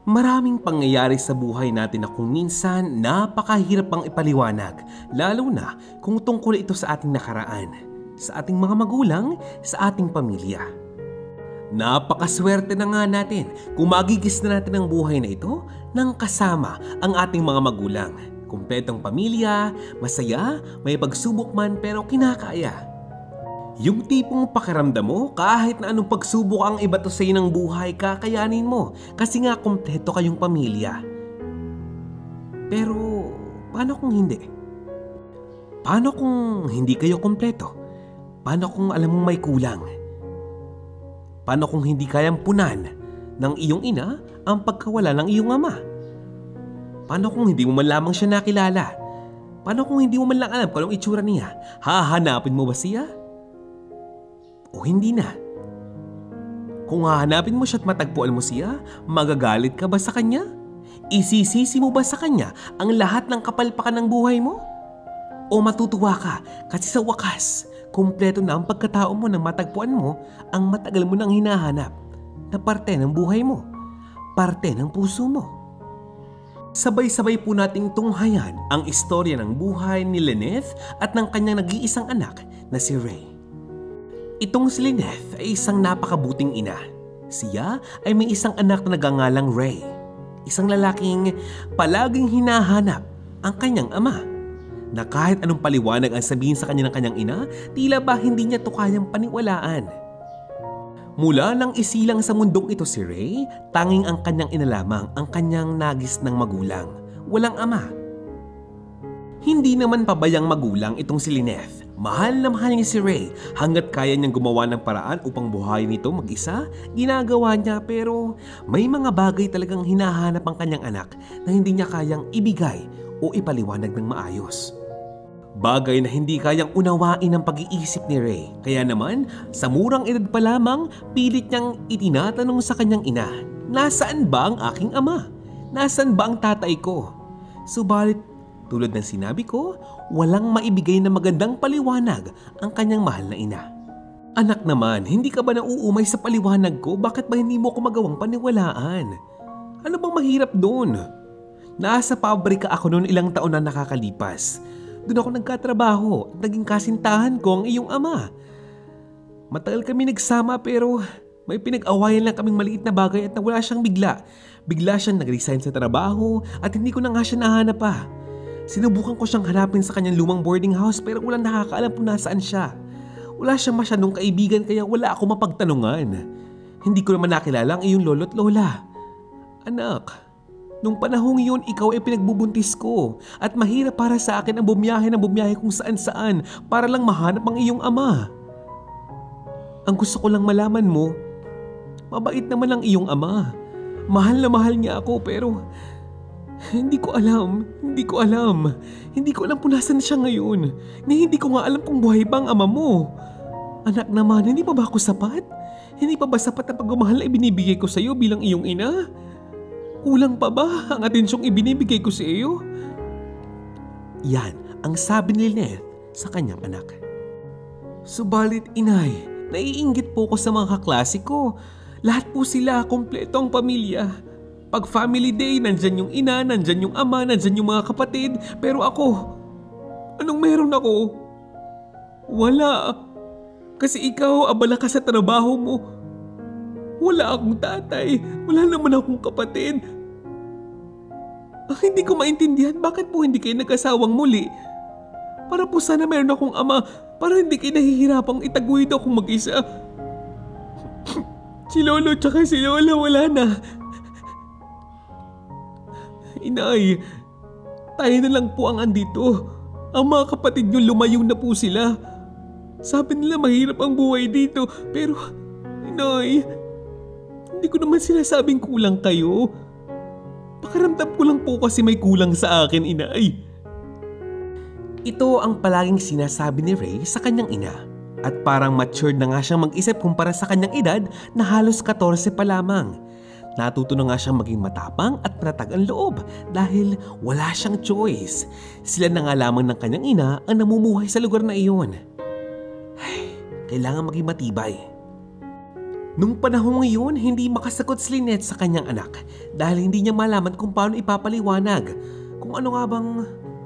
Maraming pangyayari sa buhay natin na kung minsan napakahirap pang ipaliwanag, lalo na kung tungkol ito sa ating nakaraan, sa ating mga magulang, sa ating pamilya. Napakaswerte na nga natin kung magigis na natin ang buhay na ito ng kasama ang ating mga magulang. Kumpletong pamilya, masaya, may pagsubok man pero kinakaya. Yung tipong pakiramdam mo kahit na anong pagsubok ang ibato sa ng buhay, kakayanin mo kasi nga kumpleto kayong pamilya. Pero paano kung hindi? Paano kung hindi kayo kumpleto? Paano kung alam mong may kulang? Paano kung hindi kayang punan ng iyong ina ang pagkawala ng iyong ama? Paano kung hindi mo man lamang siya nakilala? Paano kung hindi mo man lang alam kung anong itsura niya? Hahanapin mo ba siya? O hindi na? Kung hahanapin mo siya at matagpuan mo siya, magagalit ka ba sa kanya? Isisisi mo ba sa kanya ang lahat ng kapalpakan ng buhay mo? O matutuwa ka kasi sa wakas, kumpleto na ang pagkatao mo nang matagpuan mo ang matagal mo nang hinahanap na parte ng buhay mo, parte ng puso mo. Sabay-sabay po nating tunghayan ang istorya ng buhay ni Lynette at ng kanyang nag-iisang anak na si Ray. Itong si Lynette ay isang napakabuting ina. Siya ay may isang anak na nagangalang Ray. Isang lalaking palaging hinahanap ang kanyang ama. Na kahit anong paliwanag ang sabihin sa kanya ng kanyang ina, tila ba hindi niya to kayang paniwalaan. Mula nang isilang sa mundong ito si Ray, tanging ang kanyang ina lamang ang kanyang nagis ng magulang. Walang ama. Hindi naman pabayang magulang itong si Lynette. Mahal na mahal niya si Ray hanggat kaya niyang gumawa ng paraan upang buhayin ito mag-isa, ginagawa niya pero may mga bagay talagang hinahanap ang kanyang anak na hindi niya kayang ibigay o ipaliwanag ng maayos. Bagay na hindi kayang unawain ng pag-iisip ni Ray. Kaya naman, sa murang edad pa lamang, pilit niyang itinatanong sa kanyang ina, nasaan ba ang aking ama? Nasaan ba ang tatay ko? Subalit, tulad ng sinabi ko, walang maibigay na magandang paliwanag ang kanyang mahal na ina. Anak naman, hindi ka ba nauumay sa paliwanag ko? Bakit ba hindi mo ko magawang paniwalaan? Ano bang mahirap doon? Nasa pabrika ako noon ilang taon na nakakalipas. Doon ako nagkatrabaho at naging kasintahan ko ang iyong ama. Matagal kami nagsama pero may pinag-awayan lang kaming maliit na bagay at nawala siyang bigla. Bigla siyang nag-resign sa trabaho at hindi ko na nga siya nahanap pa. Sinubukan ko siyang hanapin sa kanyang lumang boarding house pero walang nakakaalam kung nasaan siya. Wala siyang masyadong kaibigan kaya wala ako mapagtanungan. Hindi ko naman nakilala ang iyong lolo at lola. Anak, nung panahong iyon ikaw ay pinagbubuntis ko at mahirap para sa akin ang bumiyahe kung saan-saan para lang mahanap ang iyong ama. Ang gusto ko lang malaman mo, mabait naman ang iyong ama. Mahal na mahal niya ako pero hindi ko alam. Hindi ko alam kung nasan siya ngayon. Hindi ko nga alam kung buhay ba ang ama mo. Anak naman, hindi pa ba ako sapat? Hindi pa ba sapat ang pagmamahal na ibinibigay ko sa iyo bilang iyong ina? Kulang pa ba ang atensyong ibinibigay ko sa iyo? Yan ang sabi ni Lynette sa kanyang anak. Subalit inay, naiinggit po ko sa mga kaklase ko. Lahat po sila, kompleto ang pamilya. Pag family day, nandyan yung ina, nandyan yung ama, nandyan yung mga kapatid. Pero ako, anong meron ako? Wala. Kasi ikaw, abala ka sa trabaho mo. Wala akong tatay. Wala naman akong kapatid. Hindi ko maintindihan bakit po hindi kayo nag-asawang muli. Para po sana meron akong ama para hindi kayo nahihirapang itaguyod akong mag-isa. Si lolo tsaka si lola wala na. Inay, tayo na lang po ang andito. Ang mga kapatid niyo lumayo na po sila. Sabi nila mahirap ang buhay dito. Pero, inay, hindi ko naman sinasabing kulang kayo. Pakiramdam ko lang po kasi may kulang sa akin, inay. Ito ang palaging sinasabi ni Ray sa kanyang ina. At parang matured na nga siyang mag-isip kumpara sa kanyang edad na halos 14 pa lamang. Natuto na nga siyang maging matapang at panatag ang loob dahil wala siyang choice. Sila na nga lamang ng kanyang ina ang namumuhay sa lugar na iyon. Ay, kailangan maging matibay. Nung panahon ngayon, hindi makasagot si Lynette sa kanyang anak dahil hindi niya malaman kung paano ipapaliwanag kung ano nga bang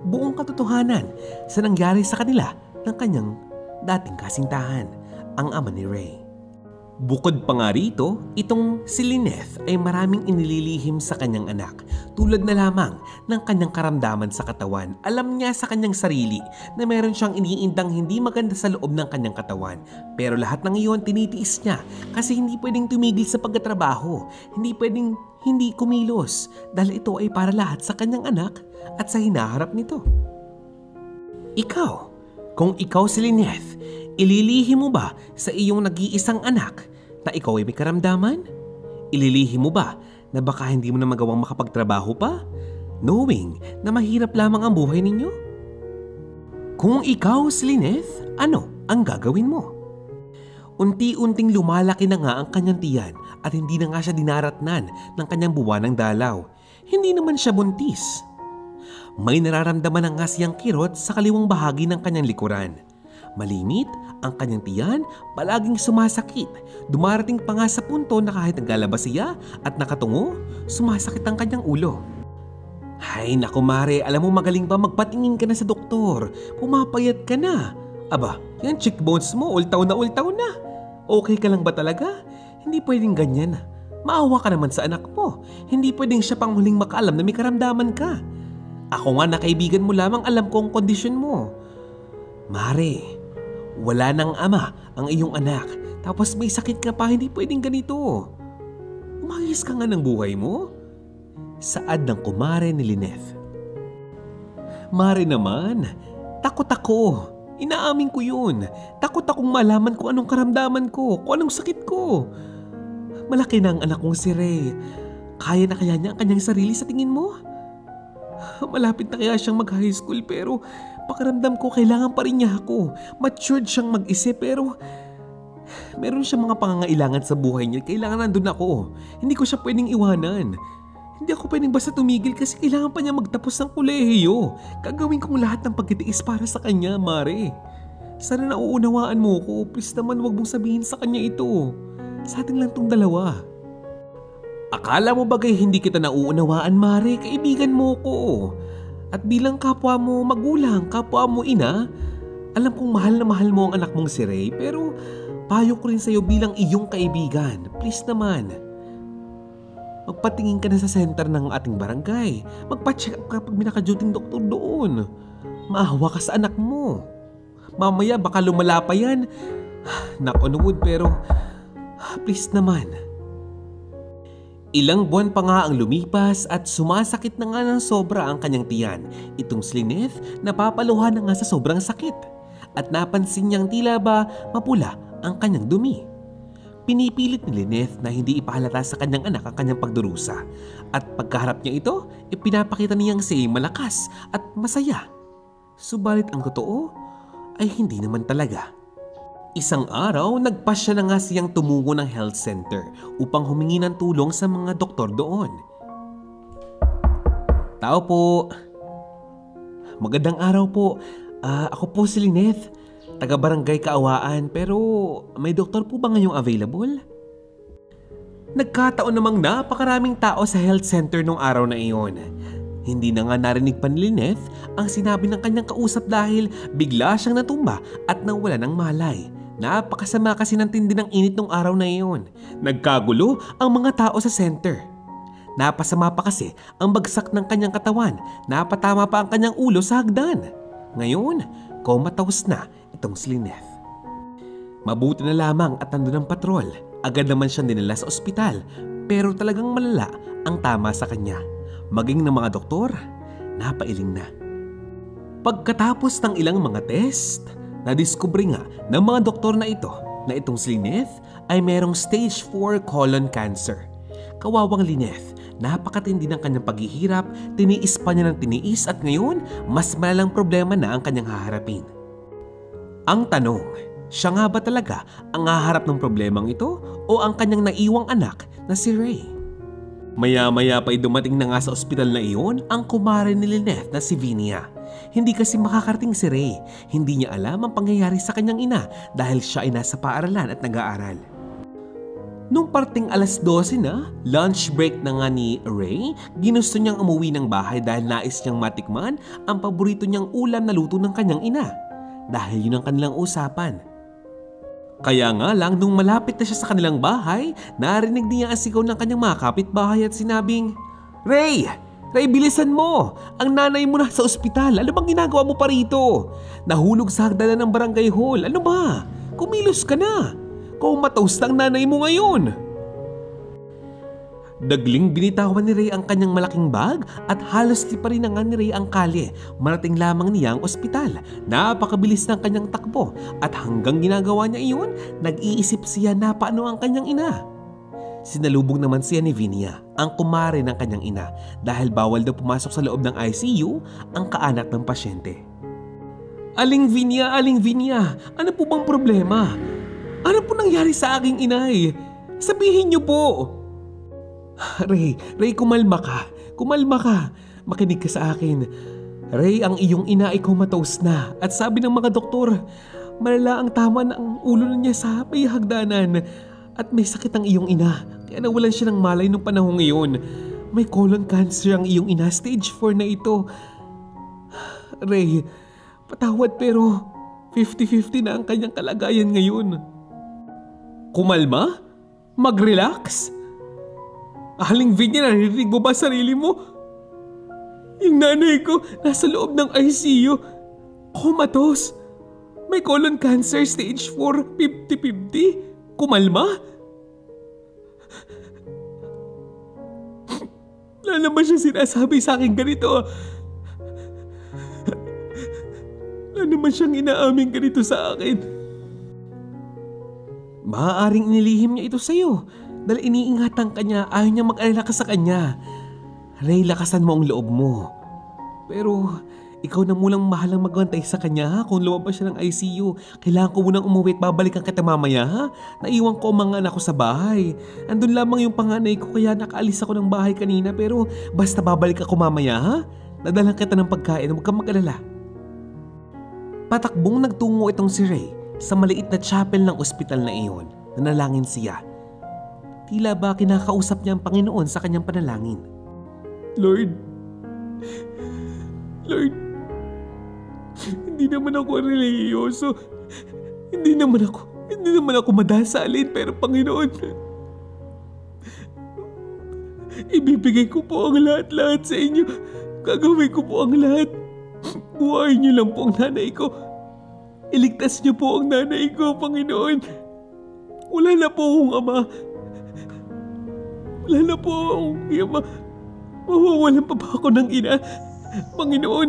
buong katotohanan sa nangyari sa kanila ng kanyang dating kasintahan, ang ama ni Ray. Bukod pa nga rito, itong si Lynette ay maraming inililihim sa kanyang anak tulad na lamang ng kanyang karamdaman sa katawan. Alam niya sa kanyang sarili na meron siyang iniindang hindi maganda sa loob ng kanyang katawan. Pero lahat ng iyon tinitiis niya kasi hindi pwedeng tumigil sa pagtatrabaho. Hindi pwedeng hindi kumilos dahil ito ay para lahat sa kanyang anak at sa hinaharap nito. Ikaw, kung ikaw si Lynette, ililihim mo ba sa iyong nag-iisang anak na ikaw ay may karamdaman? Ililihim mo ba na baka hindi mo na magawang makapagtrabaho pa, knowing na mahirap lamang ang buhay ninyo? Kung ikaw si Lynette, ano ang gagawin mo? Unti-unting lumalaki na nga ang kanyang tiyan at hindi na nga siya dinaratnan ng kanyang buwanang dalaw. Hindi naman siya buntis. May nararamdaman na nga siyang kirot sa kaliwang bahagi ng kanyang likuran. Malimit ang kanyang tiyan, palaging sumasakit. Dumarating pa nga sa punto na kahit naglalabas siya at nakatungo, sumasakit ang kanyang ulo. Hay naku mare, alam mo magaling ba magpatingin ka na sa doktor? Pumapayat ka na. Aba, yan cheekbones mo, ultaw na. Okay ka lang ba talaga? Hindi pwedeng ganyan. Maawa ka naman sa anak mo. Hindi pwedeng siya pang huling makaalam na may karamdaman ka. Ako nga na kaibigan mo lamang alam ko ang kondisyon mo. Mare, wala nang ama ang iyong anak, tapos may sakit ka pa, hindi pwedeng ganito. Umayos ka nga ng buhay mo. Saad ng kumare ni Lynette. Mare naman, takot ako. Inaamin ko yun. Takot akong malaman kung anong karamdaman ko, kung anong sakit ko. Malaki na ang anak kong si Ray. Kaya na kaya niya ang kanyang sarili sa tingin mo? Malapit na kaya siyang mag-high school pero pakiramdam ko kailangan pa rin niya ako. Matured siyang mag-isip pero meron siyang mga pangangailangan sa buhay niya. Kailangan nandun ako. Hindi ko siya pwedeng iwanan. Hindi ako pwedeng basta tumigil kasi kailangan pa niya magtapos ng kolehiyo. Gagawin kong lahat ng pagtitiis para sa kanya, Mare. Sana nauunawaan mo ko. Please naman wag mong sabihin sa kanya ito. Sa ating lang tong dalawa. Akala mo bagay hindi kita nauunawaan, Mare? Kaibigan mo ko. At bilang kapwa mo magulang, kapwa mo ina, alam kong mahal na mahal mo ang anak mong si Ray, pero payo ko rin sa'yo bilang iyong kaibigan. Please naman. Magpatingin ka na sa center ng ating barangay. Magpa-check up ka pag may naka-duty doktor doon. Maawa ka sa anak mo. Mamaya baka lumala pa yan. Knock on wood pero please naman. Ilang buwan pa nga ang lumipas at sumasakit na nga ng sobra ang kanyang tiyan. Itong si Lynette napapaluhan na nga sa sobrang sakit. At napansin niyang tila ba mapula ang kanyang dumi. Pinipilit ni Lynette na hindi ipahalata sa kanyang anak ang kanyang pagdurusa. At pagkaharap niya ito, ipinapakita niyang siya malakas at masaya. Subalit ang totoo ay hindi naman talaga. Isang araw, nagpasya na nga siyang tumungo ng health center upang humingi ng tulong sa mga doktor doon. Tao po. Magandang araw po. Ako po si Lynette, taga-barangay Kaawaan, pero may doktor po ba ngayong available? Nagkataon namang napakaraming tao sa health center nung araw na iyon. Hindi na nga narinig pa ni Lynette ang sinabi ng kanyang kausap dahil bigla siyang natumba at nawala ng malay. Napakasama kasi ng tindi ng init nung araw na iyon. Nagkagulo ang mga tao sa center. Napasama pa kasi ang bagsak ng kanyang katawan. Napatama pa ang kanyang ulo sa hagdan. Ngayon, comatose na itong si Lynette. Mabuti na lamang at nandun ang patrol. Agad naman siyang dinala sa ospital. Pero talagang malala ang tama sa kanya. Maging ng mga doktor, napailing na. Pagkatapos ng ilang mga test, nadiskubre nga ng mga doktor na itong si Lynette ay merong stage 4 colon cancer. Kawawang Lynette, napakatindi ng kanyang paghihirap, tiniis pa niya ng tiniis at ngayon mas malalang problema na ang kanyang haharapin. Ang tanong, siya nga ba talaga ang haharap ng problemang ito o ang kanyang naiwang anak na si Ray? Maya-maya pa dumating na nga sa ospital na iyon ang kumare ni Lynette na si Vinia. Hindi kasi makakarating si Ray. Hindi niya alam ang pangyayari sa kanyang ina dahil siya ay nasa paaralan at nag-aaral. Nung parting alas 12 na, lunch break na nga ni Ray, ginusto niyang umuwi ng bahay dahil nais niyang matikman ang paborito niyang ulam na luto ng kanyang ina. Dahil yun ang kanilang usapan. Kaya nga lang nung malapit na siya sa kanilang bahay, narinig niya ang sigaw ng kanyang mga kapitbahay at sinabing, Ray! Ray, bilisan mo! Ang nanay mo na sa ospital. Ano bang ginagawa mo pa rito? Nahulog sa hagdanan ng barangay hall. Ano ba? Kumilos ka na! Comatose ang nanay mo ngayon. Dagling binitawan ni Ray ang kanyang malaking bag at halos di pa rin nga ni Ray ang kalye. Marating lamang niya ang ospital. Napakabilis ng kanyang takbo at hanggang ginagawa niya iyon, nag-iisip siya na paano ang kanyang ina. Sinalubong naman siya ni Vinia, ang kumare ng kanyang ina, dahil bawal daw pumasok sa loob ng ICU ang kaanak ng pasyente. Aling Vinia, ano po bang problema? Ano po nangyari sa aking inay? Sabihin niyo po. Ray, kumalma ka. Makinig ka sa akin. Ray, ang iyong ina ay comatose na at sabi ng mga doktor, malala ang tama na ang ulo niya sa may hagdanan at may sakit ang iyong ina. Kaya nawalan siya ng malay nung panahon ngayon. May colon cancer ang iyong ina, stage 4 na ito. Ray, patawad pero 50-50 na ang kanyang kalagayan ngayon. Kumalma? Mag-relax? Aling Vinya, narinig mo ba sarili mo? Yung nanay ko nasa loob ng ICU. Comatose. May colon cancer stage 4, 50-50. Kumalma? Wala naman siya sinasabi sa akin ganito. Wala naman siyang inaamin ganito sa akin. Maaaring inilihim niya ito sa'yo dahil iniingatan ka niya, ayaw niya mag-alala ka sa kanya. Ray, lakasan mo ang loob mo. Pero ikaw na munang mahalang magbantay sa kanya ha, kung lumabas siya ng ICU. Kailangan ko munang umuwi at babalikan kita mamaya ha. Naiwan ko ang mga anak ko sa bahay. Andun lamang yung panganay ko kaya nakaalis ako ng bahay kanina pero basta babalik ako mamaya ha. Dadalang kita ng pagkain, huwag kang mag-alala. Patakbong nagtungo itong si Ray sa maliit na chapel ng ospital na iyon. Nanalangin siya. Tila ba kinakausap niya ang Panginoon sa kanyang panalangin. Lord, hindi naman ako relihiyoso. Hindi naman ako madasalin, pero Panginoon, ibibigay ko po ang lahat-lahat sa inyo. Gagawin ko po ang lahat. Buhayin niyo lang po ang nanay ko. Iligtas niyo po ang nanay ko, Panginoon. Wala na po akong ama. Wala na po akong ama. Mawawalan pa ba ako ng ina? Panginoon,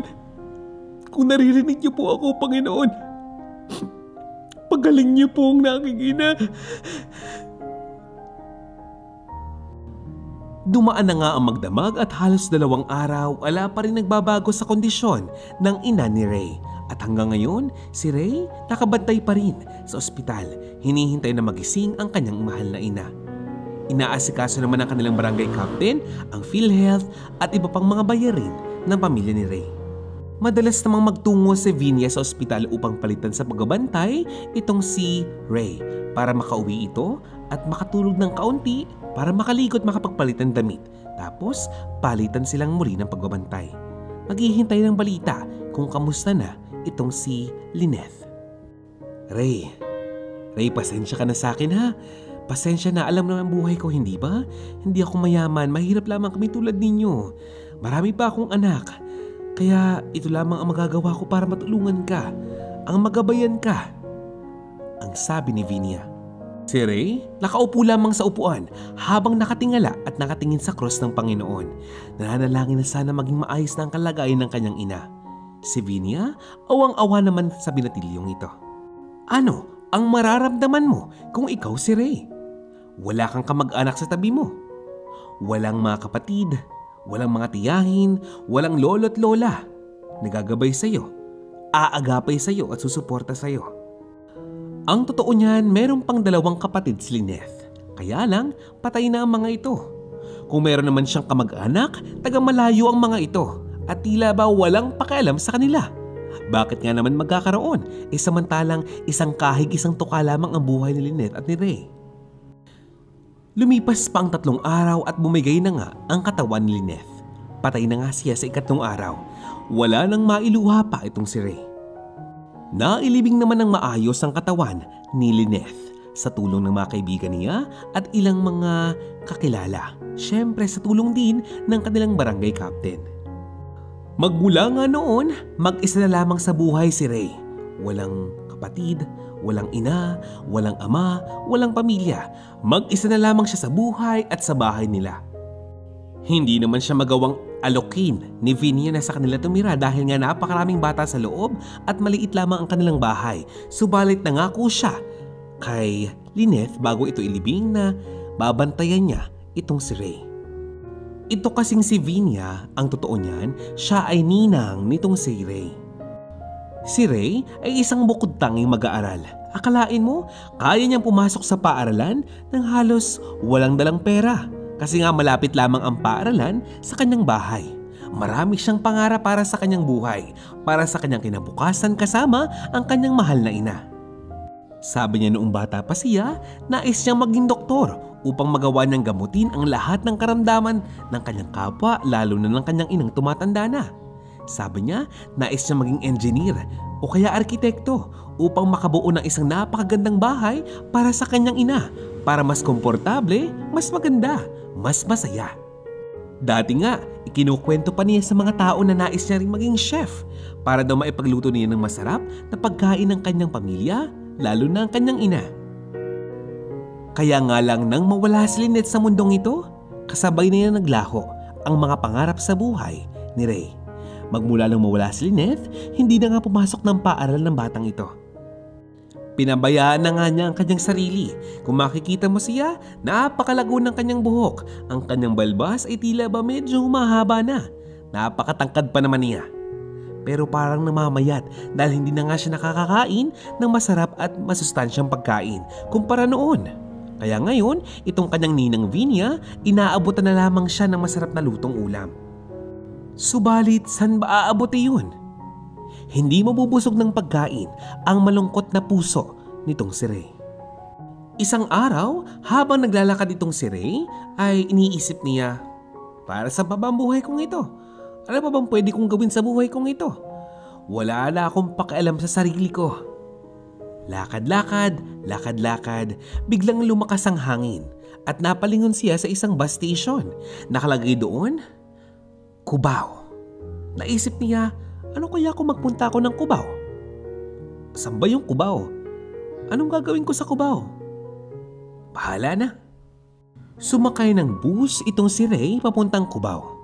kung naririnig niyo po ako, Panginoon, pagaling niyo po ang aking ina. Dumaan na nga ang magdamag at halos 2 araw, wala pa rin nagbabago sa kondisyon ng ina ni Ray. At hanggang ngayon, si Ray nakabantay pa rin sa ospital, hinihintay na magising ang kanyang mahal na ina. Inaasikaso naman ng kanilang barangay captain, ang PhilHealth at iba pang mga bayarin ng pamilya ni Ray. Madalas namang magtungo si Vinia sa ospital upang palitan sa pagbabantay itong si Ray para makauwi ito at makatulog ng kaunti para makaligo at makapagpalit ng damit. Tapos palitan silang muli ng pagbabantay. Maghihintay ng balita kung kamusta na itong si Lynette. Ray, pasensya ka na sa akin ha. Pasensya na, alam naman buhay ko, hindi ba? Hindi ako mayaman, mahirap lamang kami tulad ninyo. Marami pa akong anak. Kaya ito lamang ang magagawa ko para matulungan ka, ang magabayan ka. Ang sabi ni Vinia. Si Ray, nakaupo lamang sa upuan habang nakatingala at nakatingin sa cross ng Panginoon. Nananalangin na sana maging maayos na ang kalagayan ng kanyang ina. Si Vinia, awang-awa naman sa binatilyong ito. Ano ang mararamdaman mo kung ikaw si Ray? Wala kang kamag-anak sa tabi mo. Walang mga kapatid, walang mga tiyahin, walang lolo't lola. Nagagabay sa'yo, aagapay sa'yo at susuporta sa'yo. Ang totoo niyan, meron pang 2 kapatid si Lynette. Kaya lang, patay na ang mga ito. Kung meron naman siyang kamag-anak, taga-malayo ang mga ito. At tila ba walang pakialam sa kanila. Bakit nga naman magkakaroon? Samantalang isang kahig, isang tuka lamang ang buhay ni Lynette at ni Ray. Lumipas pa ang 3 araw at bumigay na nga ang katawan ni Lynette. Patay na nga siya sa 4th araw. Wala nang mailuha pa itong si Ray. Nailibing naman ng maayos ang katawan ni Lynette sa tulong ng mga kaibigan niya at ilang mga kakilala. Siyempre sa tulong din ng kanilang barangay captain. Magmula nga noon, mag-isa na lamang sa buhay si Ray. Walang kapatid, walang ina, walang ama, walang pamilya. Mag-isa na lamang siya sa buhay at sa bahay nila. Hindi naman siya magawang alokin ni Vinia na sa kanila tumira dahil nga napakaraming bata sa loob at maliit lamang ang kanilang bahay. Subalit nangako siya kay Lynette bago ito ilibing na babantayan niya itong si Ray. Ito kasing si Vinia, ang totoo niyan, siya ay ninang nitong si Ray. Si Ray ay isang bukod tanging mag-aaral. Akalain mo, kaya niyang pumasok sa paaralan nang halos walang dalang pera. Kasi nga malapit lamang ang paaralan sa kanyang bahay. Marami siyang pangarap para sa kanyang buhay, para sa kanyang kinabukasan kasama ang kanyang mahal na ina. Sabi niya noong bata pa siya, nais niyang maging doktor upang magawa niyang gamutin ang lahat ng karamdaman ng kanyang kapwa lalo na ng kanyang inang tumatanda na. Sabi niya, nais niya maging engineer o kaya arkitekto upang makabuo ng isang napakagandang bahay para sa kanyang ina, para mas komportable, mas maganda, mas masaya. Dati nga, ikinukwento pa niya sa mga tao na nais niya rin maging chef para daw maipagluto niya ng masarap na pagkain ng kanyang pamilya, lalo na ang kanyang ina. Kaya nga lang nang mawala si Lynette sa mundong ito, kasabay na niya naglaho ang mga pangarap sa buhay ni Ray. Magmula nang mawala si Lynette, hindi na nga pumasok ng paaral ng batang ito. Pinabayaan na nga niya ang kanyang sarili. Kung makikita mo siya, napakalago ng kanyang buhok. Ang kanyang balbas ay tila ba medyo humahaba na. Napakatangkad pa naman niya. Pero parang namamayat dahil hindi na nga siya nakakakain ng masarap at masustansyang pagkain kumpara noon. Kaya ngayon, itong kanyang ninang Vinia, inaabutan na lamang siya ng masarap na lutong ulam. Subalit, saan ba aabuti yun? Hindi mabubusog ng pagkain ang malungkot na puso nitong si Ray. Isang araw, habang naglalakad itong si Ray, ay iniisip niya, para sa ba ang buhay kong ito? Ano pa bang pwede kong gawin sa buhay kong ito? Wala na akong pakialam sa sarili ko. Lakad-lakad, lakad-lakad, biglang lumakas ang hangin at napalingon siya sa isang bus station. Nakalagay doon, Cubao. Naisip niya, ano kaya kung magpunta ako ng Cubao? Saan ba yung Cubao? Anong gagawin ko sa Cubao? Bahala na. Sumakay ng bus itong si Ray papuntang Cubao.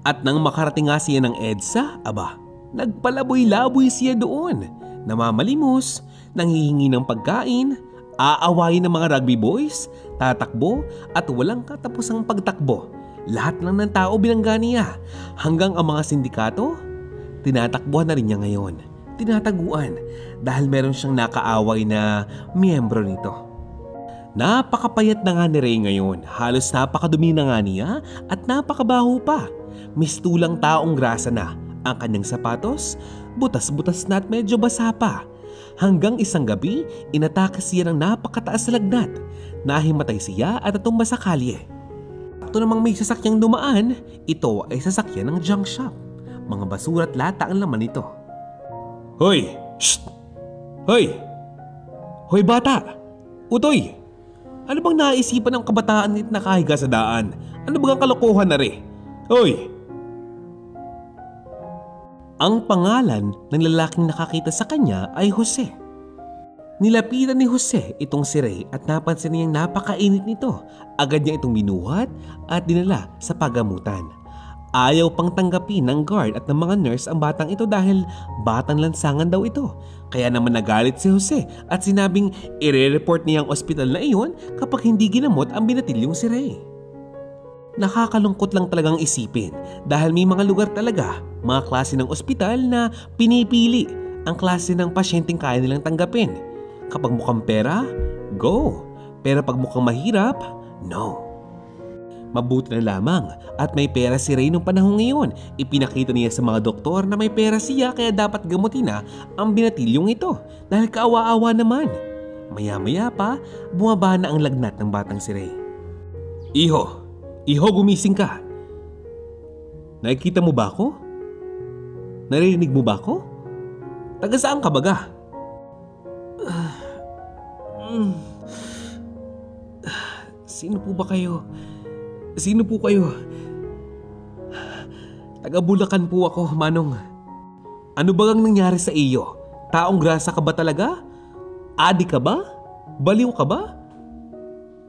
At nang makarating nga siya ng EDSA, aba, nagpalaboy-laboy siya doon. Namamalimos, nanghihingi ng pagkain, aawayin ng mga rugby boys, tatakbo at walang katapusang pagtakbo. Lahat lang ng tao binangga niya, hanggang ang mga sindikato, tinatakbuhan na rin niya ngayon. Tinataguan dahil meron siyang nakaaway na miyembro nito. Napakapayat na nga ni Ray ngayon, halos napakadumi na nga niya at napakabaho pa. Mistulang taong grasa na ang kanyang sapatos, butas-butas na at medyo basa pa. Hanggang isang gabi, inatake siya ng napakataas na lagnat. Nahimatay siya at natumba sa kalye. Sakto namang may sasakyang dumaan, ito ay sasakyan ng junk shop. Mga basura at lata ang laman nito. Hoy! Shh! Hoy! Hoy bata! Utoy! Ano bang naisipan ng kabataan nito na nakahiga sa daan? Ano bang kalokohan na rin? Hoy! Ang pangalan ng lalaking nakakita sa kanya ay Jose. Nilapitan ni Jose itong si Ray at napansin niyang napakainit nito. Agad niya itong binuhat at dinala sa pagamutan. Ayaw pang tanggapin ng guard at ng mga nurse ang batang ito dahil batang lansangan daw ito. Kaya naman nagalit si Jose at sinabing ire-report niya ang ospital na iyon kapag hindi ginamot ang binatilyong si Ray. Nakakalungkot lang talagang isipin dahil may mga lugar talaga, mga klase ng ospital na pinipili ang klase ng pasyenteng kaya nilang tanggapin. Kapag mukhang pera, go. Pero pag mukhang mahirap, no. Mabuti na lamang at may pera si Ray nung panahon ngayon. Ipinakita niya sa mga doktor na may pera siya kaya dapat gamutin na ang binatilyong ito dahil kaawa-awa naman. Maya-maya pa, bumaba na ang lagnat ng batang si Ray. Iho, gumising ka. Nakikita mo ba ako? Naririnig mo ba ako? Taga saan ka baga? Sino po ba kayo? Sino po kayo? Taga Bulacan po ako, Manong. Ano ba ang nangyari sa iyo? Taong grasa ka ba talaga? Adi ka ba? Baliw ka ba?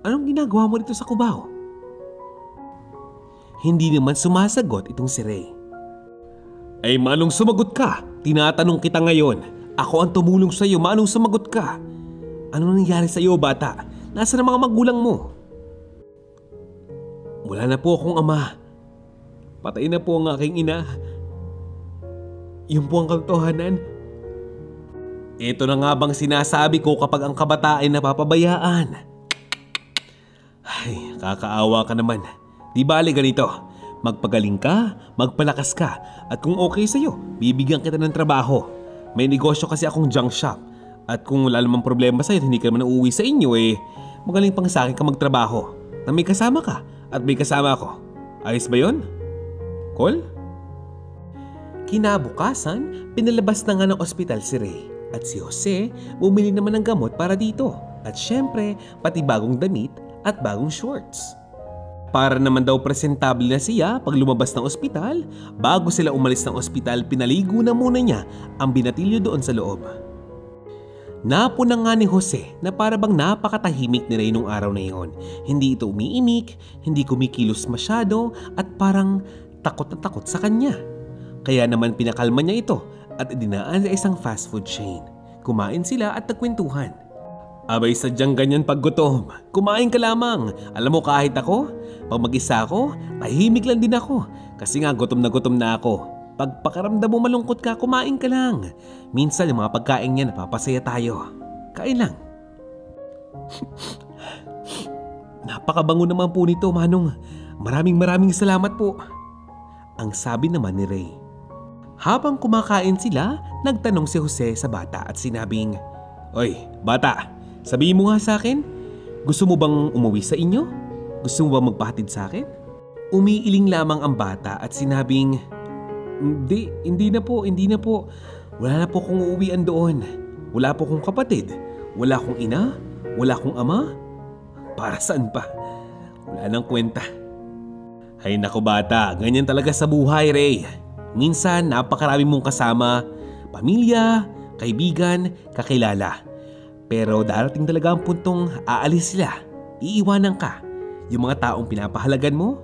Anong ginagawa mo dito sa Cubao? Hindi naman sumasagot itong si Ray. Ay Manong, sumagot ka. Tinatanong kita ngayon. Ako ang tumulong sa iyo. Manong, sumagot ka. Anong nangyari sa iyo, bata? Nasaan ang mga magulang mo? Wala na po akong ama. Patay na po ang aking ina. Yun po ang katotohanan. Ito na nga bang sinasabi ko kapag ang kabataan ay napapabayaan? Ay, kakaawa ka naman. Di bale ganito, magpagaling ka, magpalakas ka, at kung okay sa'yo, bibigyan kita ng trabaho. May negosyo kasi akong junk shop. At kung wala namang problema sa'yo at hindi ka naman uuwi sa inyo magaling pang sa akin ka magtrabaho. Na may kasama ka at may kasama ako. Ayos ba yun? Call? Kinabukasan, pinalabas na nga ng ospital si Ray. At si Jose, bumili naman ng gamot para dito. At syempre, pati bagong damit at bagong shorts. Para naman daw presentable na siya pag lumabas ng ospital, bago sila umalis ng ospital, pinaligo na muna niya ang binatilyo doon sa loob. Napuna nga ni Jose na para bang napakatahimik ni Ray nung araw na iyon. Hindi ito umiimik, hindi kumikilos masyado at parang takot na takot sa kanya. Kaya naman pinakalma niya ito at dinaan sa isang fast food chain. Kumain sila at nagkwentuhan. Abay sadyang ganyan pag gutom. Kumain ka lamang. Alam mo kahit ako, pag mag-isa ako, tahimik lang din ako. Kasi nga gutom na ako. Pag pakaramdam mo malungkot ka, kumain ka lang. Minsan yung mga pagkain niya napapasaya tayo. Kain lang. Napakabango naman po nito, Manong. Maraming salamat po. Ang sabi naman ni Ray. Habang kumakain sila, nagtanong si Jose sa bata at sinabing, Oy, bata, sabihin mo nga sa akin, gusto mo bang umuwi sa inyo? Gusto mo bang magpahatid sa akin? Umiiling lamang ang bata at sinabing, Hindi na po. Wala na po kong uuwian doon. Wala po kong kapatid. Wala kong ina. Wala kong ama. Para saan pa? Wala nang kwenta. Hay nako bata, ganyan talaga sa buhay, Ray. Minsan napakarami mong kasama, pamilya, kaibigan, kakilala. Pero darating talaga ang puntong aalis sila. Iiwanan ka. Yung mga taong pinapahalagan mo,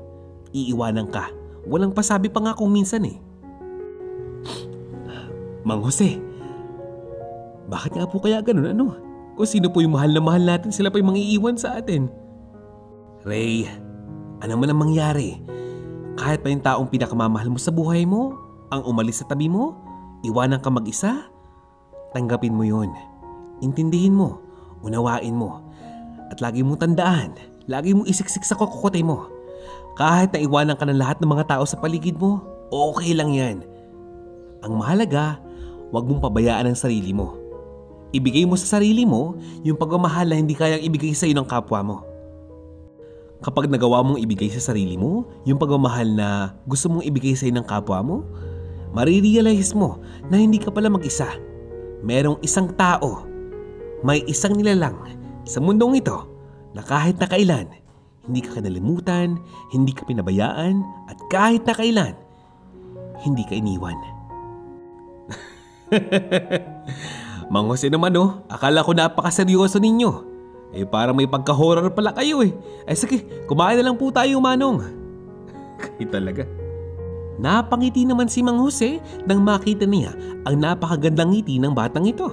iiwanan ka. Walang pasabi pa nga kung minsan Mang Jose, bakit nga po kaya ganun Kung sino po yung mahal na mahal natin, sila pa yung mangiiwan sa atin. Ray, ano man ang mangyari, kahit pa yung taong pinakamamahal mo sa buhay mo, ang umalis sa tabi mo, iwanan ka mag-isa, tanggapin mo yun. Intindihin mo, unawain mo, at lagi mong tandaan, lagi mong isiksik sa kokote mo. Kahit na iwanan ka ng lahat ng mga tao sa paligid mo, okay lang yan. Ang mahalaga, huwag mong pabayaan ang sarili mo. Ibigay mo sa sarili mo yung pagmamahal na hindi kayang ibigay sa iyo ng kapwa mo. Kapag nagawa mong ibigay sa sarili mo yung pagmamahal na gusto mong ibigay sa iyo ng kapwa mo, marirealize mo na hindi ka pala mag-isa. Merong isang tao, may isang nilalang sa mundong ito na kahit na kailan, hindi ka kinalimutan, hindi ka pinabayaan, at kahit na kailan, hindi ka iniwan. Mang Jose naman akala ko napakaseryoso ninyo. Parang may pagka-horror pala kayo sige, kumain na lang po tayo, Manong. Kayo talaga. Napangiti naman si Mang Jose nang makita niya ang napakagandang ngiti ng batang ito.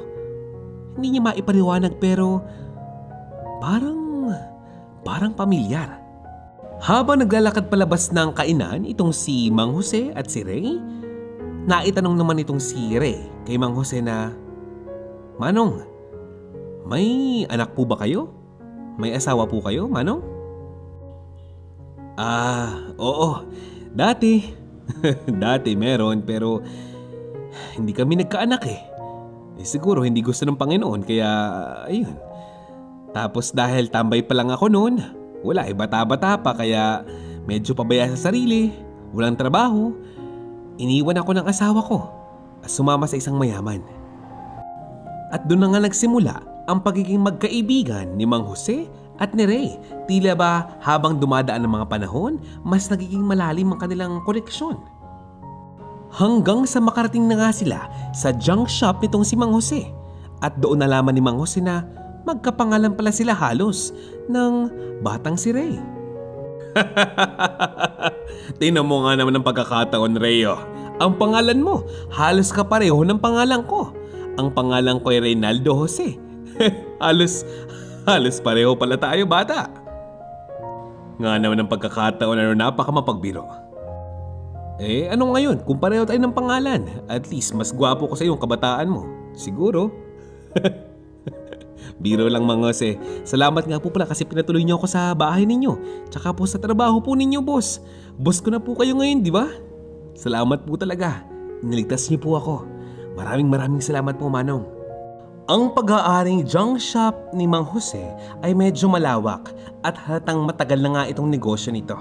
Hindi niya maipaliwanag pero parang pamilyar. Habang naglalakad palabas ng kainan itong si Mang Jose at si Ray, naitanong naman itong si Ray kay Mang Jose na, Manong, may anak po ba kayo? May asawa po kayo, Manong? Oo. Dati. Dati meron pero hindi kami nagkaanak Siguro hindi gusto ng Panginoon kaya ayun. Tapos dahil tambay pa lang ako noon, wala bata-bata pa kaya medyo pabaya sa sarili, walang trabaho, iniwan ako ng asawa ko at sumama sa isang mayaman. At doon na nga nagsimula ang pagiging magkaibigan ni Mang Jose at ni Ray. Tila ba habang dumadaan ang mga panahon, mas nagiging malalim ang kanilang koneksyon. Hanggang sa makarating na nga sila sa junk shop nitong si Mang Jose. At doon nalaman ni Mang Jose na magkapangalan pala sila halos ng batang si Ray. Tingnan mo nga naman ang pagkakataon, Ray. Ang pangalan mo, halos kapareho ng pangalan ko. Ang pangalan ko ay Reynaldo Jose. halos pareho pala tayo, bata. Nga naman ang pagkakataon na napakamapagbiro. Ano ngayon kung pareho tayo ng pangalan? At least mas gwapo ko sa iyong kabataan mo. Siguro. Biro lang, Mang Jose. Salamat nga po pala kasi pinatuloy niyo ako sa bahay ninyo. Tsaka po sa trabaho po ninyo, boss. Boss ko na po kayo ngayon, di ba? Salamat po talaga. Niligtas niyo po ako. Maraming salamat po, Manong. Ang pag-aaring junk shop ni Mang Jose ay medyo malawak at halatang matagal na nga itong negosyo nito.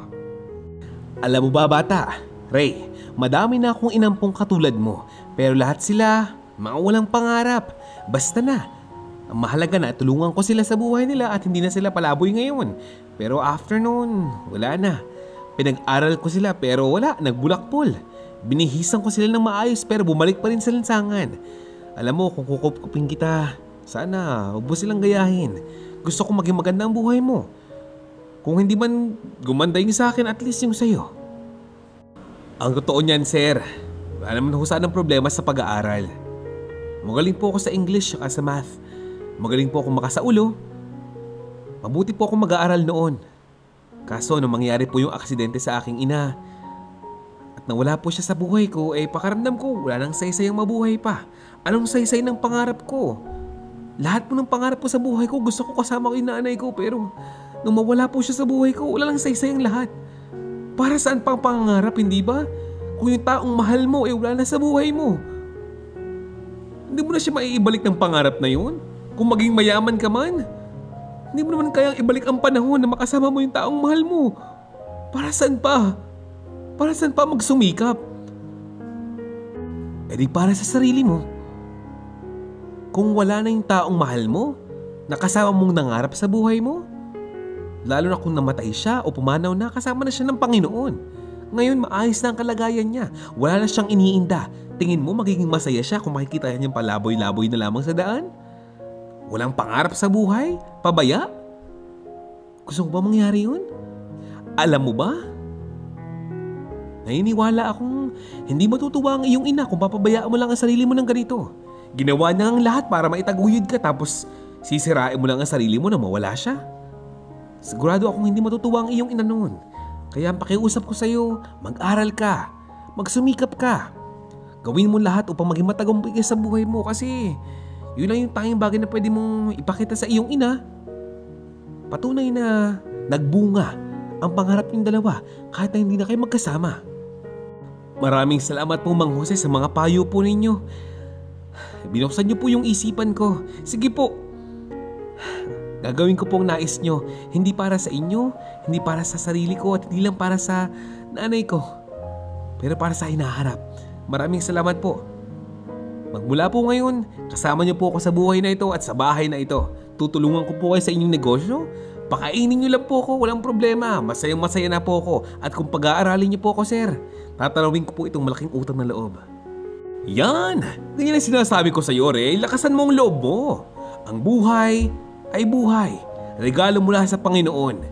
Alam mo ba, bata? Ray, madami na akong inampong katulad mo, pero lahat sila mga walang pangarap. Basta na. Ang mahalaga na tulungan ko sila sa buhay nila at hindi na sila palaboy ngayon. Pero after noon, wala na. Pinag-aral ko sila pero wala, nagbulakpol. Binihisan ko sila ng maayos pero bumalik pa rin sa lansangan. Alam mo, kung kukupkupin kita, sana huwag mo silang gayahin. Gusto ko maging maganda ang buhay mo. Kung hindi man gumanda yun sa akin, at least yung sa'yo. Ang totoo niyan, sir. Wala naman ho saan ang problema sa pag-aaral. Magaling po ako sa English at sa math. Magaling po ako makasaulo. Mabuti po ako mag-aaral noon. Kaso nung mangyari po yung aksidente sa aking ina at nawala po siya sa buhay ko, pakaramdam ko wala nang saysay ang mabuhay pa. Anong saysay ng pangarap ko? Lahat po ng pangarap ko sa buhay ko gusto ko kasama ko yung nanay ko, pero nung mawala po siya sa buhay ko, wala nang saysay ang lahat. Para saan pang pangarap, hindi ba? Kung yung taong mahal mo wala na sa buhay mo, hindi mo na siya maiibalik ng pangarap na yun? Kung maging mayaman ka man, hindi mo naman kayang ibalik ang panahon na makasama mo yung taong mahal mo. Para saan pa? Para saan pa magsumikap? Di para sa sarili mo. Kung wala na yung taong mahal mo, nakasama mong nangarap sa buhay mo, lalo na kung namatay siya o pumanaw na, kasama na siya ng Panginoon. Ngayon maayos na ang kalagayan niya. Wala na siyang iniinda. Tingin mo magiging masaya siya kung makikita niya yung palaboy-laboy na lamang sa daan? Walang pangarap sa buhay? Pabaya? Gusto mo ba mangyari yun? Alam mo ba? Naniniwala akong hindi matutuwa ang iyong ina kung papabayaan mo lang ang sarili mo ng ganito. Ginawa niya ang lahat para maitaguyod ka tapos sisirain mo lang ang sarili mo na mawala siya. Sigurado akong hindi matutuwa ang iyong ina noon. Kaya ang pakiusap ko sa iyo, mag-aral ka, magsumikap ka. Gawin mo lahat upang maging matagumpay ka sa buhay mo kasi yun lang yung tanging bagay na pwede mong ipakita sa iyong ina. Patunay na nagbunga ang pangarap ng dalawa kahit na hindi na kayo magkasama. Maraming salamat po, Mang Jose, sa mga payo po ninyo. Binuksan niyo po yung isipan ko. Sige po. Gagawin ko pong nais nyo. Hindi para sa inyo, hindi para sa sarili ko at hindi lang para sa nanay ko. Pero para sa hinaharap. Maraming salamat po. Magmula po ngayon, kasama niyo po ako sa buhay na ito at sa bahay na ito. Tutulungan ko po kayo sa inyong negosyo. Pakainin niyo lang po ako, walang problema. Masayang-masaya na po ako. At kung pag-aaralin niyo po ako, sir, tatanawin ko po itong malaking utang na loob. Yan! Ganyan ang sinasabi ko sa iyo, Ray. Lakasan mo ang loob mo. Ang buhay ay buhay. Regalo mula sa Panginoon.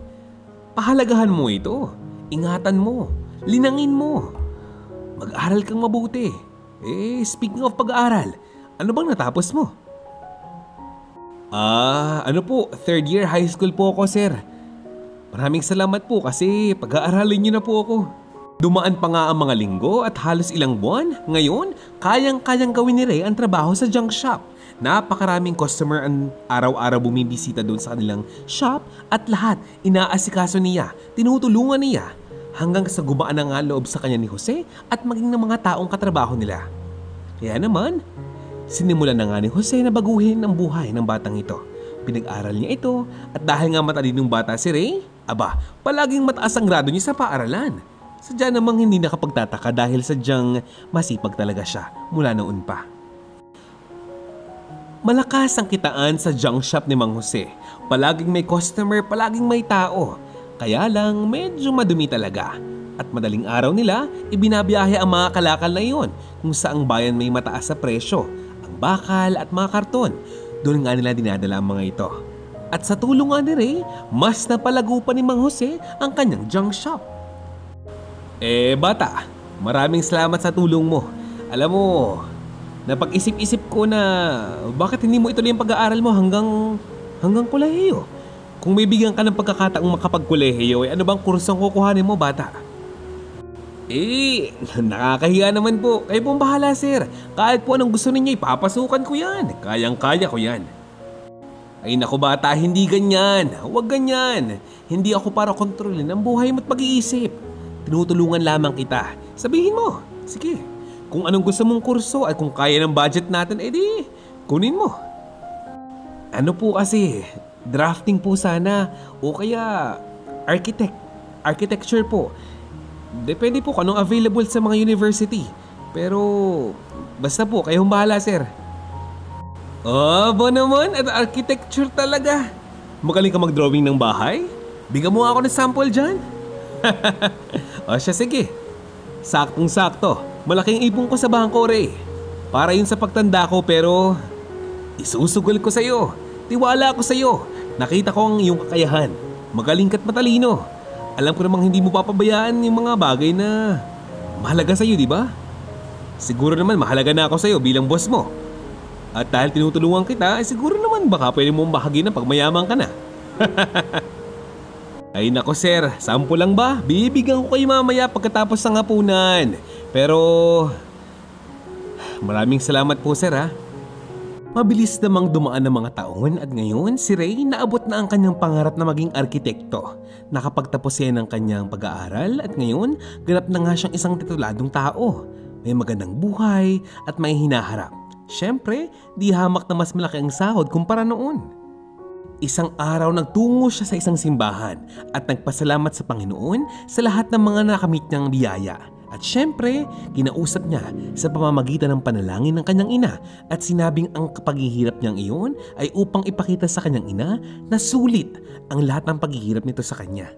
Pahalagahan mo ito. Ingatan mo. Linangin mo. Mag-aral kang mabuti. Speaking of pag-aaral, ano bang natapos mo? Ano po, third year high school po ako, sir. Maraming salamat po kasi pag-aaralin niyo na po ako. Dumaan pa nga ang mga linggo at halos ilang buwan. Ngayon, kayang-kayang gawin ni Ray ang trabaho sa junk shop. Napakaraming customer ang araw-araw bumibisita doon sa kanilang shop at lahat inaasikaso niya, tinutulungan niya hanggang sa gumaan na nga loob sa kanya ni Jose at maging ng mga taong katrabaho nila. Kaya naman, sinimulan na nga ni Jose na baguhin ang buhay ng batang ito. Pinag-aral niya ito at dahil nga matalinong bata si Ray, palaging mataas ang grado niya sa paaralan. Sadya namang hindi nakapagtataka dahil sadyang masipag talaga siya mula noon pa. Malakas ang kitaan sa junk shop ni Mang Jose. Palaging may customer, palaging may tao. Kaya lang medyo madumi talaga. At madaling araw nila, ibinabiyahe ang mga kalakal na iyon kung saang bayan may mataas sa presyo, ang bakal at mga karton. Doon nga nila dinadala ang mga ito. At sa tulong nga ni Ray, mas napalago pa ni Mang Jose ang kanyang junk shop. Bata, maraming salamat sa tulong mo. Alam mo, napag-isip-isip ko na bakit hindi mo ituloy ang pag-aaral mo hanggang kolehiyo. Kung may bigyan ka ng pagkakataong makapag-kolehiyo, ano bang kursong kukuhanin mo, bata? Nakakahiya naman po. Kayo pong bahala, sir. Kahit po anong gusto ninyo, ipapasukan ko yan. Kayang-kaya ko yan. Ay naku bata, hindi ganyan. Huwag ganyan. Hindi ako para kontrolin ang buhay mo't pag-iisip. Tinutulungan lamang kita. Sabihin mo, sige. Kung anong gusto mong kurso ay kung kaya ng budget natin, edi kunin mo. Ano po kasi, drafting po sana o kaya architecture po. Depende po kung anong available sa mga university. Pero basta po, kayong bahala sir. Ba naman, at architecture talaga. Magaling ka mag-drawing ng bahay? Bigyan mo ako ng sample dyan. Siya sige. Saktong-sakto. Malaking ipon ko sa bangko, Ray. Para yun sa pagtanda ko pero isusugol ko sa'yo. Tiwala ako sa'yo. Nakita ko ang iyong kakayahan. Magaling ka't matalino. Alam ko namang hindi mo papabayaan yung mga bagay na mahalaga sa'yo, di ba? Siguro naman mahalaga na ako sa'yo bilang boss mo. At dahil tinutulungan kita, siguro naman baka pwede mong bahagi na pag mayaman ka na. Ay nako sir, sampo lang ba? Bibigyan ko kayo mamaya pagkatapos ng hapunan. Pero maraming salamat po sir ha. Mabilis namang dumaan ang mga taon at ngayon si Ray naabot na ang kanyang pangarap na maging arkitekto. Nakapagtapos siya ng kanyang pag-aaral at ngayon ganap na nga siyang isang tituladong tao. May magandang buhay at may hinaharap. Siyempre, di hamak na mas malaki ang sahod kumpara noon. Isang araw nagtungo siya sa isang simbahan at nagpasalamat sa Panginoon sa lahat ng mga nakamit niyang biyaya. At siyempre, kinausap niya sa pamamagitan ng panalangin ng kanyang ina at sinabing ang paghihirap niyang iyon ay upang ipakita sa kanyang ina na sulit ang lahat ng paghihirap nito sa kanya.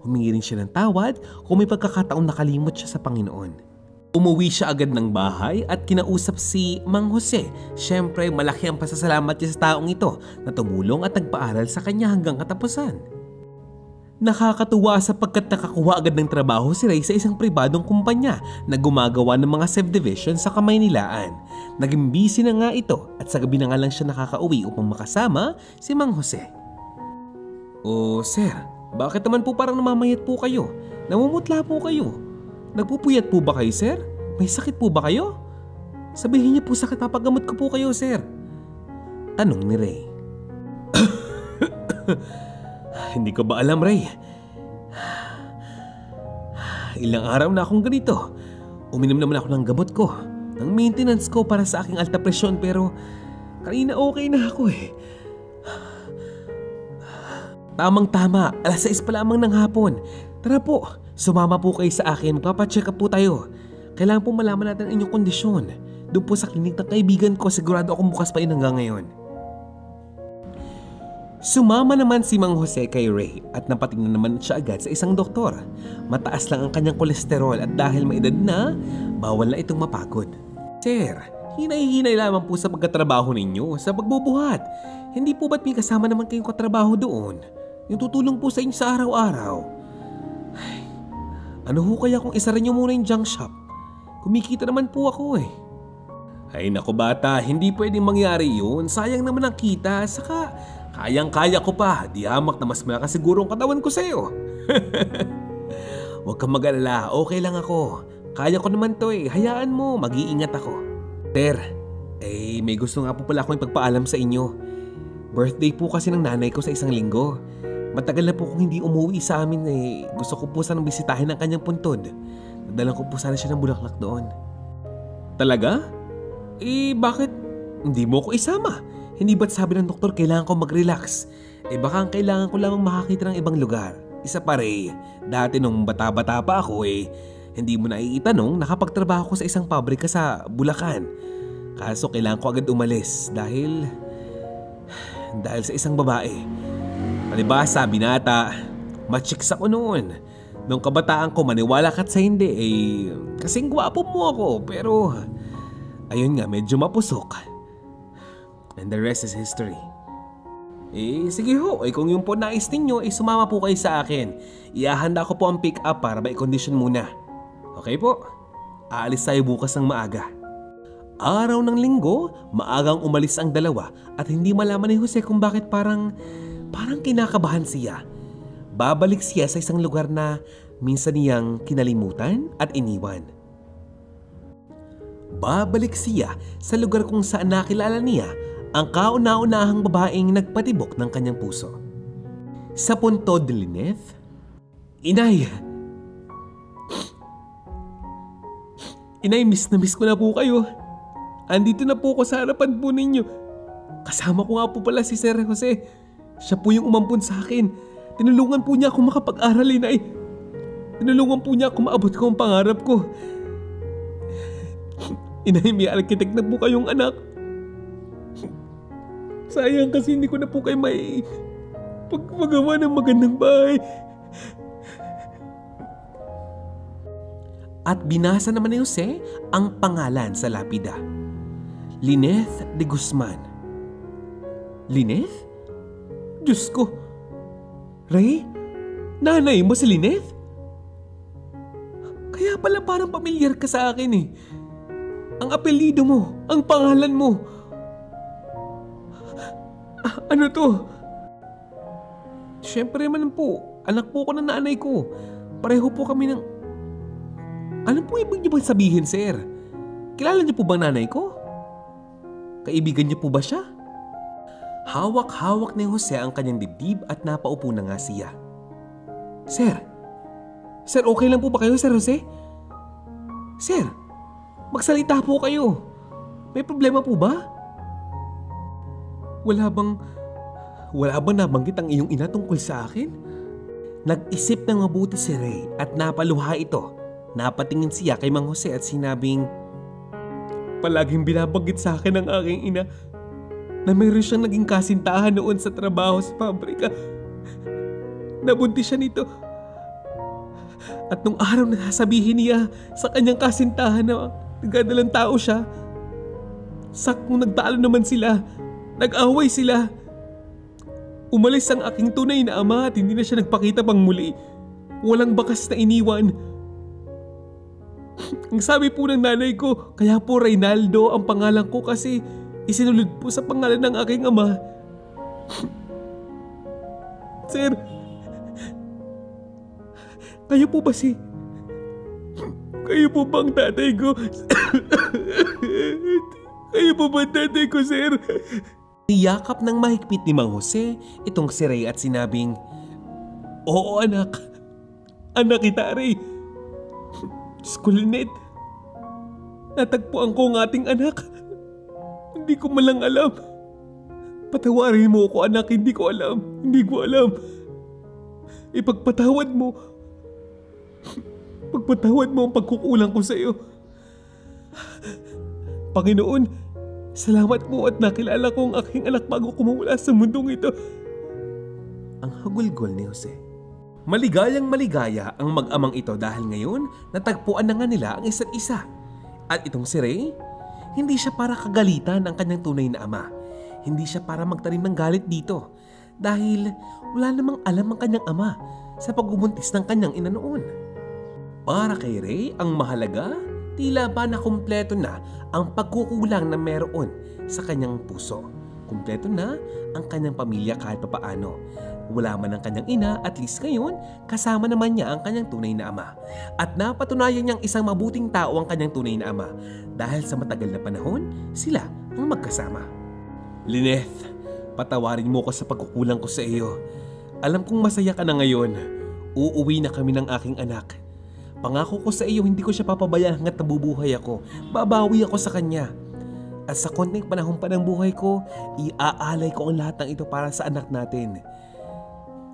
Humingi rin siya ng tawad kung may pagkakataong nakalimot siya sa Panginoon. Umuwi siya agad ng bahay at kinausap si Mang Jose. Siyempre, malaki ang pasasalamat niya sa taong ito na tumulong at nagpaaral sa kanya hanggang katapusan. Nakakatuwa sapagkat nakakuha agad ng trabaho si Ray sa isang pribadong kumpanya na gumagawa ng mga subdivision sa Kamaynilaan. Naging busy na nga ito at sa gabi na nga lang siya nakakauwi upang makasama si Mang Jose. Sir, bakit naman po parang namamayat po kayo? Namumutla po kayo. Nagpupuyat po ba kayo, sir? May sakit po ba kayo? Sabihin niyo po sakit, papagamot ko po kayo, sir. Tanong ni Ray. Hindi ko ba alam, Ray? Ilang araw na akong ganito. Uminom naman ako ng gamot ko, ng maintenance ko para sa aking alta presyon pero kanina okay na ako eh. Tamang-tama, 6:00 pa lamang ng hapon. Tara po, sumama po kayo sa akin, magpapacheck up po tayo. Kailangan po malaman natin ang inyong kondisyon. Doon po sa klinik ng kaibigan ko, sigurado akong bukas pa yun hanggang ngayon. Sumama naman si Mang Jose kay Ray at napatingnan naman siya agad sa isang doktor. Mataas lang ang kanyang kolesterol at dahil may edad na, bawal na itong mapagod. Sir, hinay-hinay lamang po sa pagkatrabaho ninyo, sa pagbubuhat. Hindi po ba't may kasama naman kayong katrabaho doon? Yung tutulong po sa inyo sa araw-araw. Ay, ano ho kaya kung isa rin nyo muna yung junk shop? Kumikita naman po ako eh. Ay naku bata, hindi pwedeng mangyari yun. Sayang naman ang kita, saka kayang-kaya ko pa. Di hamak na mas malakas siguro ang katawan ko sa'yo. Huwag kang mag-alala, okay lang ako. Kaya ko naman to eh, hayaan mo, mag-iingat ako. Ter, may gusto nga po pala akong ipagpaalam sa inyo. Birthday po kasi ng nanay ko sa isang linggo. Matagal na po kung hindi umuwi sa amin eh. Gusto ko po sanang bisitahin ang kanyang puntod. Nadalan ko po sana siya ng bulaklak doon. Talaga? Bakit hindi mo ko isama? Hindi ba't sabi ng doktor kailangan ko mag-relax? Baka ang kailangan ko lamang makakita ng ibang lugar. Isa pa Ray, dati nung bata-bata pa ako hindi mo na iitanong nakapagtrabaho ko sa isang pabrika sa Bulacan. Kaso kailangan ko agad umalis dahil sa isang babae. Palibhasa, binata, machiks ako noon. Nung kabataan ko, maniwala ka't sa hindi kasing gwapo mo ako, pero ayun nga, medyo mapusok. And the rest is history. Sige ho, kung yung po nais ninyo, sumama po kayo sa akin. Iahanda ko po ang pick up para ma-condition muna. Okay po? Aalis tayo bukas ng maaga. Araw ng linggo, maagang umalis ang dalawa at hindi malaman ni Jose kung bakit parang kinakabahan siya. Babalik siya sa isang lugar na minsan niyang kinalimutan at iniwan. Babalik siya sa lugar kung saan nakilala niya ang kauna-unahang babaeng nagpatibok ng kanyang puso. Sa puntod ni Lynette, Inay, miss na miss ko na po kayo. Andito na po ako sa harapan po ninyo. Kasama ko nga po pala si Sir Jose. Siya po yung umampun sa akin. Tinulungan po niya ako makapag-aral, Inay. Tinulungan po niya ako maabot ko ang pangarap ko. Inay, may architect na po kayong anak. Sayang kasi hindi ko na po kayo may pagmagawa ng magandang bahay. At binasa naman ni Jose ang pangalan sa lapida. Lynette de Guzman. Lynette? Diyos ko. Ray, nanay mo si Lynette? Kaya pala parang pamilyar ka sa akin Ang apelyido mo, ang pangalan mo. Ano to? Siyempre man po, anak po ko ng nanay ko. Pareho po kami ng... Ano po ibig niyo bang sabihin, sir? Kilala niyo po bang nanay ko? Kaibigan niyo po ba siya? Hawak-hawak ni Jose ang kanyang dibdib at napaupo na nga siya. Sir, okay lang po ba kayo, Sir Jose? Sir, magsalita po kayo. May problema po ba? Wala bang nabanggit ang iyong ina tungkol sa akin? Nag-isip ng mabuti si Ray at napaluha ito. Napatingin siya kay Mang Jose at sinabing, palaging binabanggit sa akin ng aking ina na mayroon siyang naging kasintahan noon sa trabaho sa pabrika. Nabuntis siya nito. At nung araw na sasabihin niya sa kanyang kasintahan na nagdadalang tao siya, saktong nagtalo naman sila. Nag-away sila. Umalis ang aking tunay na ama at hindi na siya nagpakita pang muli. Walang bakas na iniwan. Ang sabi po ng nanay ko, kaya po Reynaldo ang pangalan ko kasi isinulid po sa pangalan ng aking ama. Sir, kayo po ba Kayo po bang tatay ko? Kayo po ba tatay ko, sir? Niyakap ng mahigpit ni Mang Jose itong si Ray at sinabing, oo anak. Anak kita, Ray. Diyos ko, Lynette. Natagpuan ko ang ating anak. Hindi ko malang alam. Patawarin mo ako, anak. Hindi ko alam. Ipagpatawad mo. Pagpatawad mo ang pagkukulang ko sa iyo. Panginoon, salamat po at nakilala ko ang aking anak bago kumawala sa mundong ito. Ang hagulgol ni Jose. Maligayang maligaya ang mag-amang ito dahil ngayon natagpuan na nga nila ang isa't isa. At itong si Ray, hindi siya para kagalitan ang kanyang tunay na ama. Hindi siya para magtanim ng galit dito dahil wala namang alam ang kanyang ama sa pagbubuntis ng kanyang ina noon. Para kay Ray, ang mahalaga, tila ba na kumpleto na ang pagkukulang na meron sa kanyang puso. Kumpleto na ang kanyang pamilya kahit papaano. Wala man ang kanyang ina, at least ngayon, kasama naman niya ang kanyang tunay na ama. At napatunayan niyang isang mabuting tao ang kanyang tunay na ama dahil sa matagal na panahon, sila ang magkasama. Lynette, patawarin mo ko sa pagkukulang ko sa iyo. Alam kong masaya ka na ngayon. Uuwi na kami ng aking anak. Pangako ko sa iyo, hindi ko siya papabayaan hanggat nabubuhay ako. Babawi ako sa kanya. At sa konting panahon pa ng buhay ko, iaalay ko ang lahat ng ito para sa anak natin.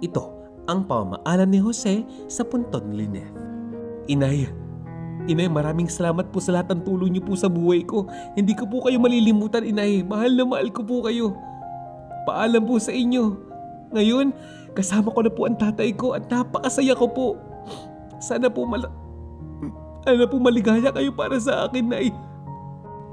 Ito ang pamamaalam ni Jose sa puntod ni Lynette. Inay, maraming salamat po sa lahat ng tulong niyo po sa buhay ko. Hindi ko po kayo malilimutan, Inay. Mahal na mahal ko po kayo. Paalam po sa inyo. Ngayon, kasama ko na po ang tatay ko at napakasaya ko po. Sana po maligaya kayo para sa akin, Nay.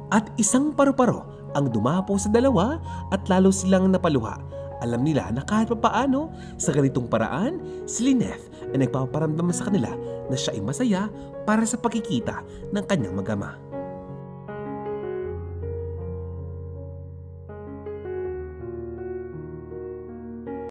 At isang paru-paro ang dumapo sa dalawa at lalo silang napaluha. Alam nila na kahit papaano, sa ganitong paraan, si Lynette ay nagpaparamdam sa kanila na siya ay masaya para sa pagkikita ng kanyang mag-ama.